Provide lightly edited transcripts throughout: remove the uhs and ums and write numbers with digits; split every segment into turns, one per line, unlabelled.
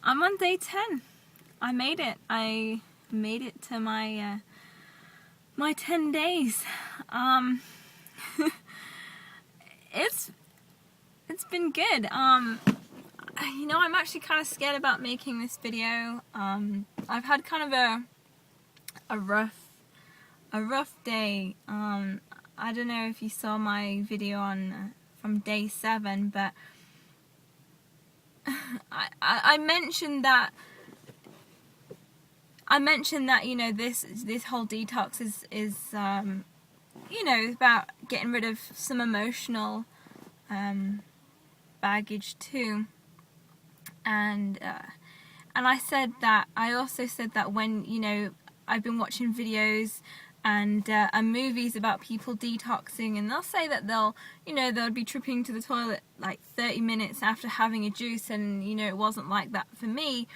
I'm on day 10. I made it. I made it to my my 10 days. It's been good. You know, I'm actually kind of scared about making this video. I've had kind of a rough day. I don't know if you saw my video on from day 7, but I mentioned that you know this whole detox is you know, about getting rid of some emotional baggage too, and I also said that when, you know, I've been watching videos and movies about people detoxing, and they'll say that they'll be tripping to the toilet like 30 minutes after having a juice, and you know, it wasn't like that for me.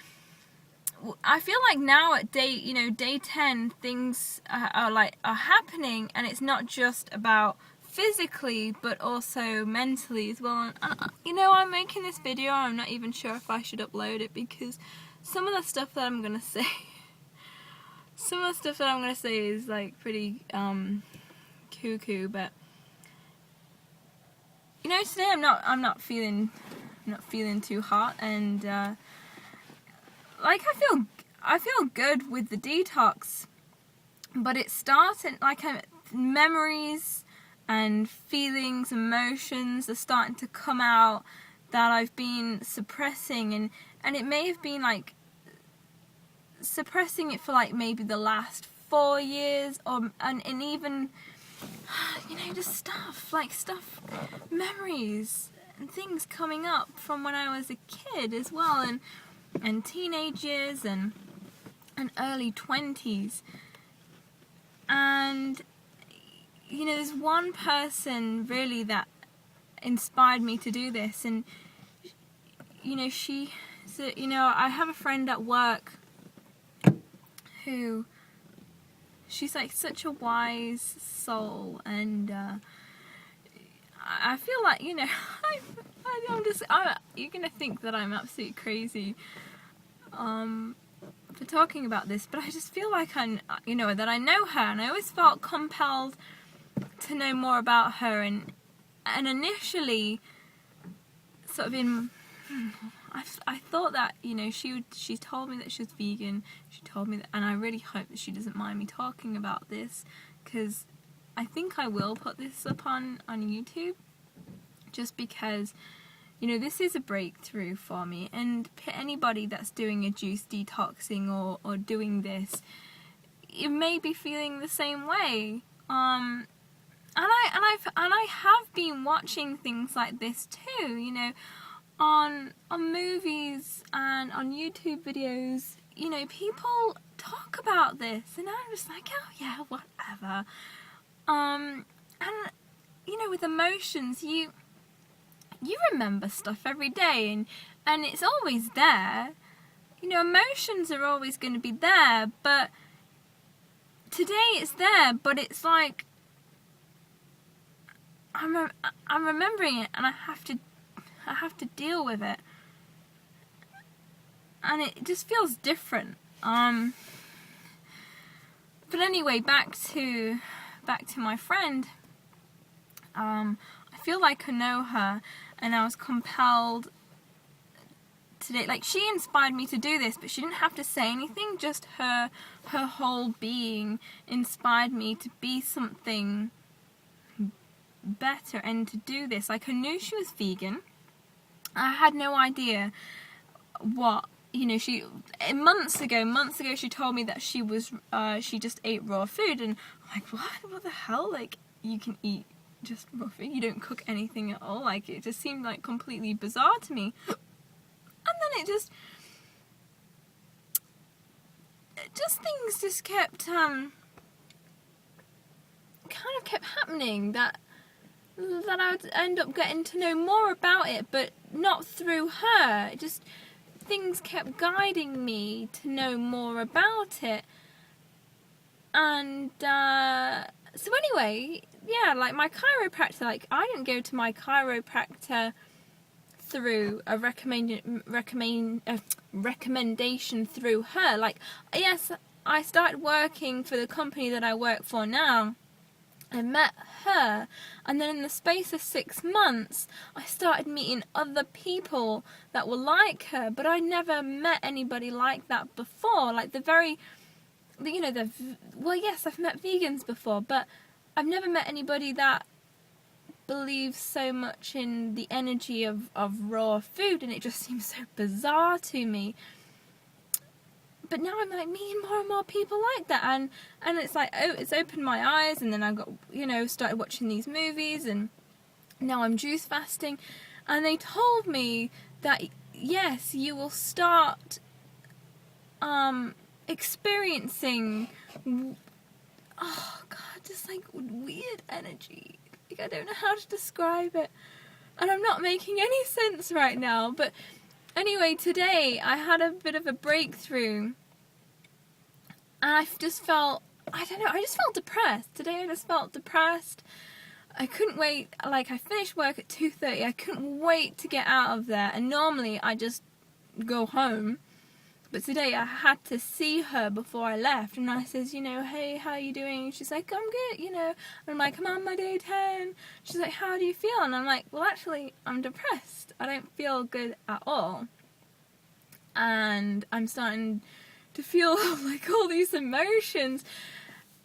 I feel like now at day 10, things are happening, and it's not just about physically but also mentally as well. And you know, I'm making this video, I'm not even sure if I should upload it, because some of the stuff that I'm gonna say is like pretty cuckoo, but you know, today I'm not feeling too hot, and like I feel good with the detox, but it started like memories and feelings, emotions are starting to come out that I've been suppressing, and it may have been like suppressing it for like maybe the last 4 years, and even, you know, just stuff, memories and things coming up from when I was a kid as well, and teenage years and early 20s. And you know, there's one person really that inspired me to do this, and you know, I have a friend at work who, she's like such a wise soul, and I feel like, you know, you're gonna think that I'm absolutely crazy for talking about this, but I just feel like you know, that I know her, and I always felt compelled to know more about her, and initially sort of I thought that, you know, she told me that she was vegan. She told me that, and I really hope that she doesn't mind me talking about this, because I think I will put this up on YouTube, just because, you know, this is a breakthrough for me, and anybody that's doing a juice detoxing or doing this, you may be feeling the same way. And I have been watching things like this too, you know, on movies and on YouTube videos. You know, people talk about this, and I'm just like, oh yeah, whatever. And you know, with emotions, you remember stuff every day, and it's always there. You know, emotions are always going to be there, but today it's there, but it's like I'm remembering it, and I have to deal with it, and it just feels different. But anyway, back to my friend. I feel like I know her, and I was compelled today. Like, she inspired me to do this, but she didn't have to say anything. Just her whole being inspired me to be something better and to do this. Like, I knew she was vegan. I had no idea what, you know, months ago she told me that she just ate raw food, and I'm like, what the hell? Like, you can eat just raw food, you don't cook anything at all? Like, it just seemed like completely bizarre to me. And then it just things just kept kind of kept happening, that I would end up getting to know more about it, but not through her. It just, things kept guiding me to know more about it. And so anyway, yeah, like my chiropractor, like I didn't go to my chiropractor through a recommendation through her. Like, yes, I started working for the company that I work for now. I met her, and then in the space of 6 months, I started meeting other people that were like her, but I never met anybody like that before. Like well, yes, I've met vegans before, but I've never met anybody that believes so much in the energy of raw food, and it just seems so bizarre to me. But now I'm like meeting more and more people like that, and it's like, oh, it's opened my eyes, and then I got, started watching these movies, and now I'm juice fasting, and they told me that yes, you will start experiencing, oh god, just like weird energy. Like, I don't know how to describe it, and I'm not making any sense right now, but anyway, today I had a bit of a breakthrough, and I just felt, I just felt depressed. Today I just felt depressed. I couldn't wait, like I finished work at 2:30, I couldn't wait to get out of there, and normally I just go home, but today I had to see her before I left, and I says, hey, how are you doing? She's like, I'm good, and I'm like, I'm on my day 10. She's like, how do you feel? And I'm like, well, actually, I'm depressed. I don't feel good at all. And I'm starting to feel like all these emotions.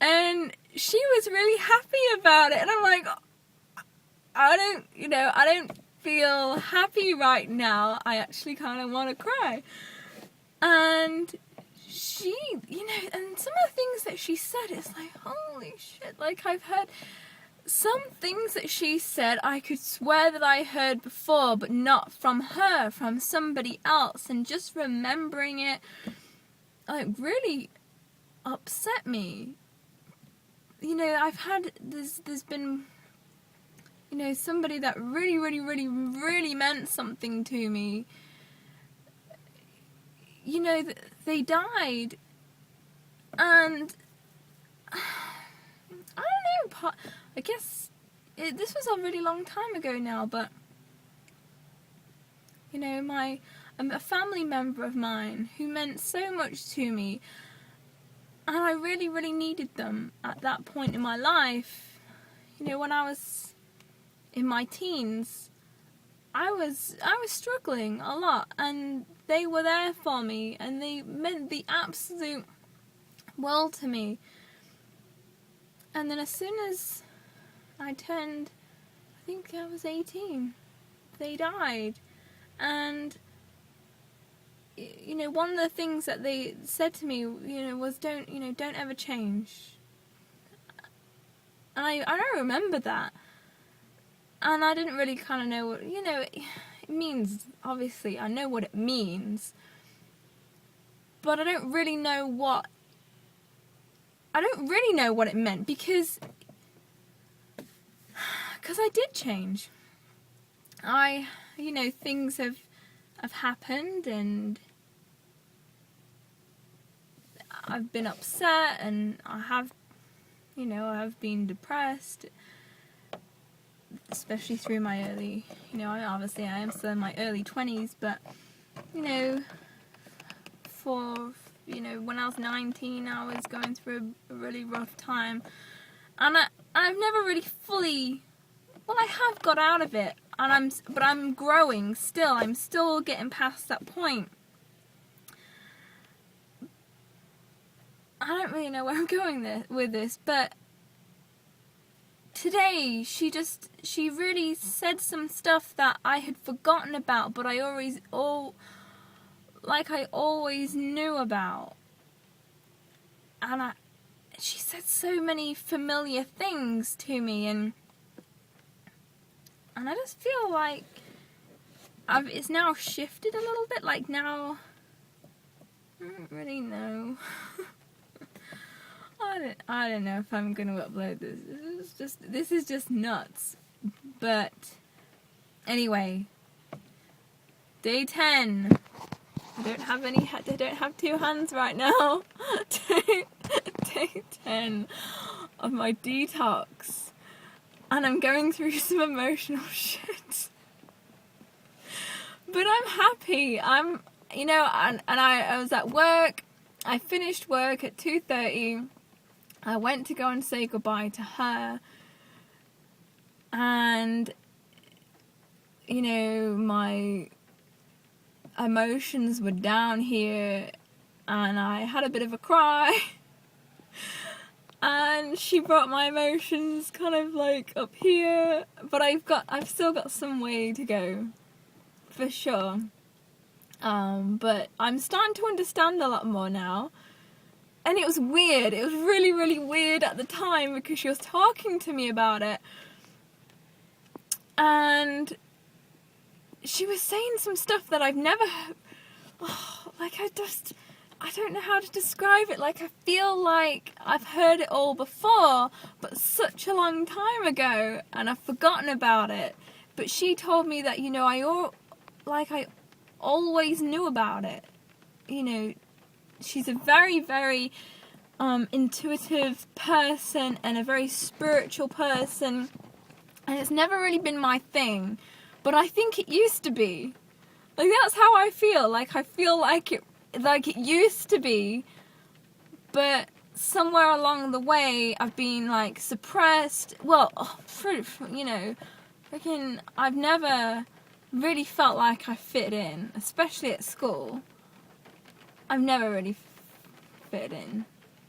And she was really happy about it. And I'm like, I don't feel happy right now. I actually kind of want to cry. And she, and some of the things that she said, it's like, holy shit. Like, I've heard some things that she said I could swear that I heard before, but not from her, from somebody else, and just remembering it, like, really upset me. There's been, somebody that really, really, really, really meant something to me. They died, and I don't know, I guess this was a really long time ago now, but a family member of mine who meant so much to me, and I really, really needed them at that point in my life. When I was in my teens, I was struggling a lot, and they were there for me, and they meant the absolute world to me. And then as soon as I turned, I think I was 18, they died. And one of the things that they said to me, was don't ever change. And I don't remember that. And I didn't really kind of know what, it means. Obviously, I know what it means. But I don't really know what it meant, because I did change. Things have happened, and I've been upset, and I've been depressed, especially through my early, I am still in my early 20s, but, when I was 19, I was going through a really rough time, and I've never really fully, I have got out of it, but I'm growing still. I'm still getting past that point. I don't really know where I'm going with this, but today she really said some stuff that I had forgotten about, but I always knew about. And she said so many familiar things to me, and I just feel like it's now shifted a little bit. Like, now I don't really know. I don't know if I'm gonna upload this. This is just nuts. But anyway, day 10. I don't have two hands right now. Day 10 of my detox, and I'm going through some emotional shit. But I'm happy. And I was at work. I finished work at 2:30. I went to go and say goodbye to her. And, my emotions were down here. And I had a bit of a cry. And she brought my emotions kind of like up here. But I've still got some way to go. For sure. But I'm starting to understand a lot more now. And it was weird. It was really, really weird at the time because she was talking to me about it. And she was saying some stuff that I've never heard. Oh, I don't know how to describe it. Like, I feel like I've heard it all before, but such a long time ago, and I've forgotten about it. But she told me that, I always knew about it. She's a very, very intuitive person and a very spiritual person, and it's never really been my thing, but I think it used to be. Like, that's how I feel. Like, I feel like it used to be, but somewhere along the way I've been like suppressed. Well, I've never really felt like I fit in, especially at school. I've never really fit in,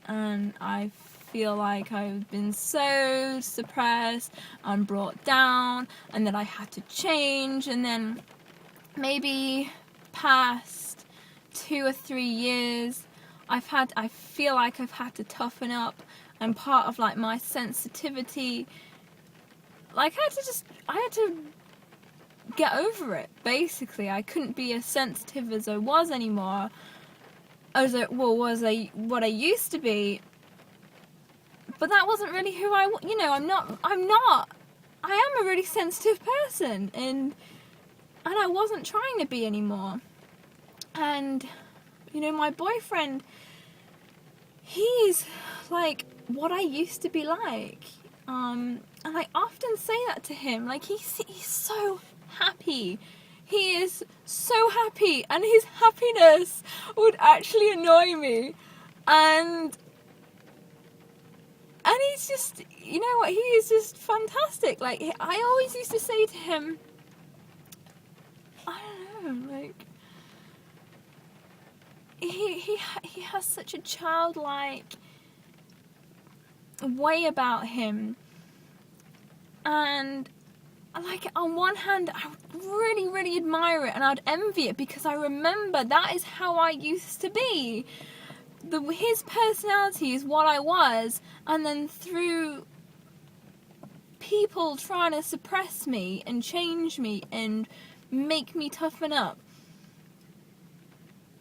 and I feel like I've been so suppressed and brought down, and that I had to change. And then maybe past 2 or 3 years, I feel like I've had to toughen up, and part of like my sensitivity, like I had to get over it. Basically, I couldn't be as sensitive as I was anymore. What I used to be, but that wasn't really who I am a really sensitive person, and I wasn't trying to be anymore. And my boyfriend, he's like what I used to be like, and I often say that to him. Like, he's so happy. He is so happy, and his happiness would actually annoy me. And he's just, he is just fantastic. Like, I always used to say to him, I don't know, like, he has such a childlike way about him. And like, on one hand, I would really, really admire it, and I'd envy it, because I remember that is how I used to be. His personality is what I was, and then through people trying to suppress me and change me and make me toughen up,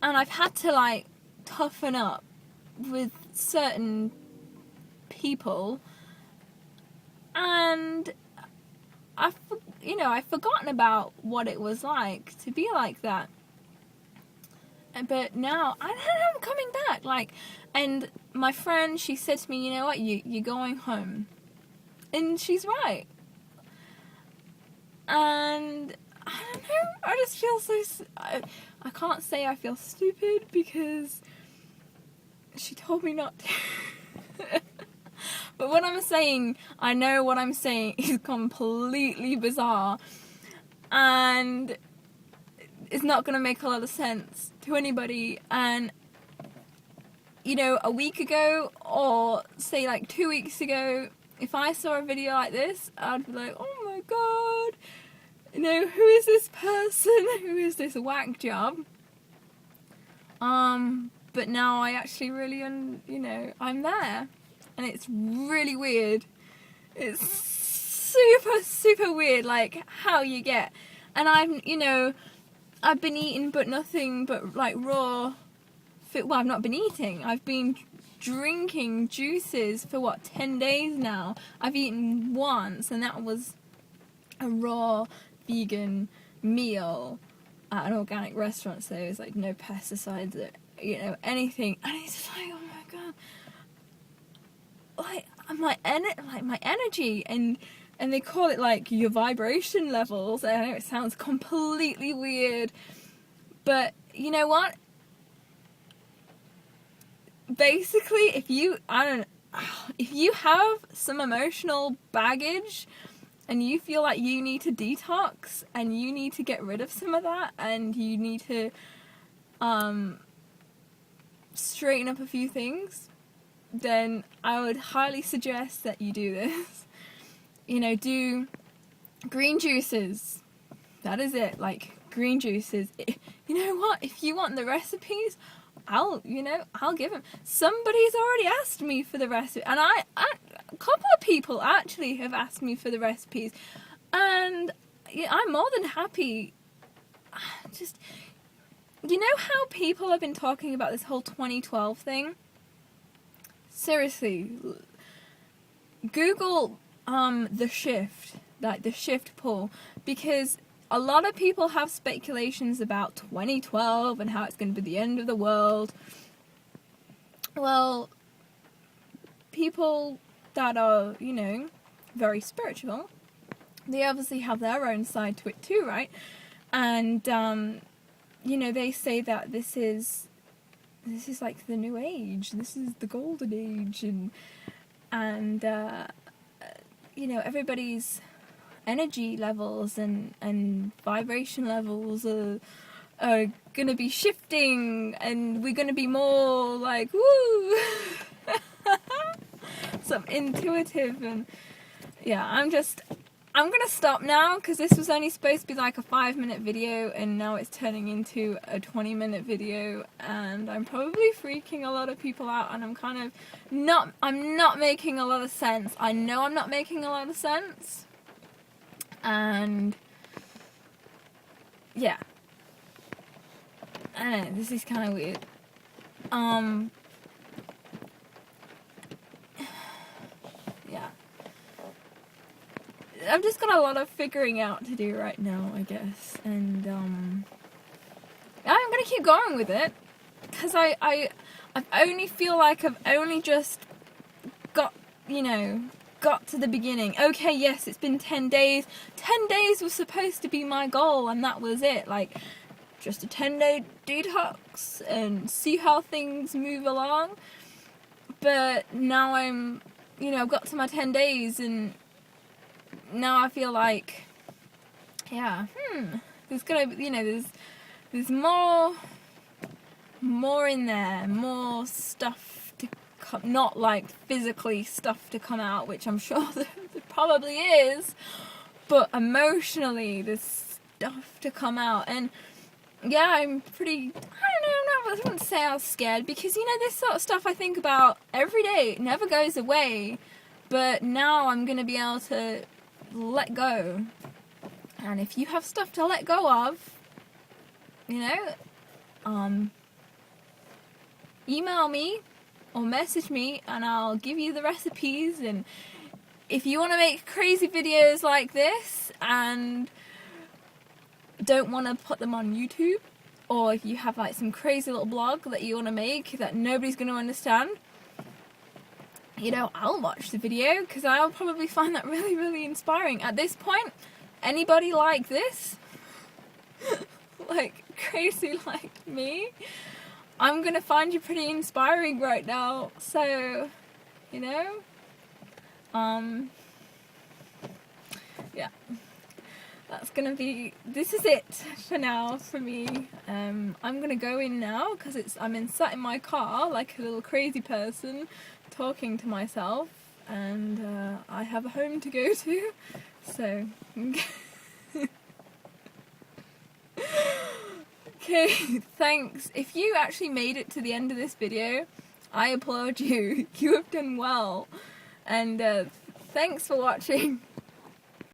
and I've had to like toughen up with certain people, and I've forgotten about what it was like to be like that. But now I'm coming back. Like, and my friend, she said to me, you know what, you're going home, and she's right. And I don't know, I just feel so. I can't say I feel stupid, because she told me not to. But what I'm saying, I know what I'm saying is completely bizarre, and it's not going to make a lot of sense to anybody. And, a week ago, or say like 2 weeks ago, if I saw a video like this, I'd be like, oh my god, who is this person? Who is this whack job? But now I actually really, I'm there. And it's really weird. It's super, super weird, like, how you get. And I've been eating nothing but, like, raw food. Well, I've not been eating. I've been drinking juices for, 10 days now. I've eaten once, and that was a raw vegan meal at an organic restaurant. So it was, like, no pesticides or, anything. And it's just like, oh my god. Like, my energy and and they call it like your vibration levels. I know it sounds completely weird, but you know what? Basically, if you have some emotional baggage and you feel like you need to detox and you need to get rid of some of that and you need to straighten up a few things, then I would highly suggest that you do this. You know, do green juices. That is it, like green juices. You know what? If you want the recipes, I'll give them. Somebody's already asked me for the recipe, and a couple of people actually have asked me for the recipes, and yeah, I'm more than happy. Just, you know how people have been talking about this whole 2012 thing? Seriously, Google the shift, like the shift pull, because a lot of people have speculations about 2012 and how it's going to be the end of the world. Well, people that are, you know, very spiritual, they obviously have their own side to it too, right? And, you know, they say that this is like the new age, this is the golden age, and you know, everybody's energy levels and vibration levels are gonna be shifting, and we're gonna be more like woo, some intuitive, and yeah, I'm gonna stop now because this was only supposed to be like a 5-minute video and now it's turning into a 20-minute video, and I'm probably freaking a lot of people out, and I'm not making a lot of sense. I know I'm not making a lot of sense, and yeah, I don't know, this is kind of weird. Yeah. I've just got a lot of figuring out to do right now, I guess, and I'm gonna keep going with it, because I only feel like I've only just got to the beginning. Okay, yes, it's been 10 days. 10 days was supposed to be my goal, and that was it, like, just a 10-day detox, and see how things move along, but now I've got to my 10 days, and now I feel like, yeah, there's gonna be, there's more in there, more stuff to come, not like physically stuff to come out, which I'm sure there probably is, but emotionally there's stuff to come out, and yeah, I'm pretty, I wouldn't say I was scared, because, this sort of stuff I think about every day, it never goes away, but now I'm gonna be able to let go. And if you have stuff to let go of, email me or message me and I'll give you the recipes. And if you want to make crazy videos like this and don't want to put them on YouTube, or if you have like some crazy little blog that you want to make that nobody's going to understand, I'll watch the video, because I'll probably find that really, really inspiring. At this point, anybody like this, like crazy like me, I'm gonna find you pretty inspiring right now. So, yeah, this is it for now for me. I'm gonna go in now, because I'm sat in my car like a little crazy person, talking to myself, and I have a home to go to, so okay, thanks. If you actually made it to the end of this video, I applaud you. You have done well, and thanks for watching.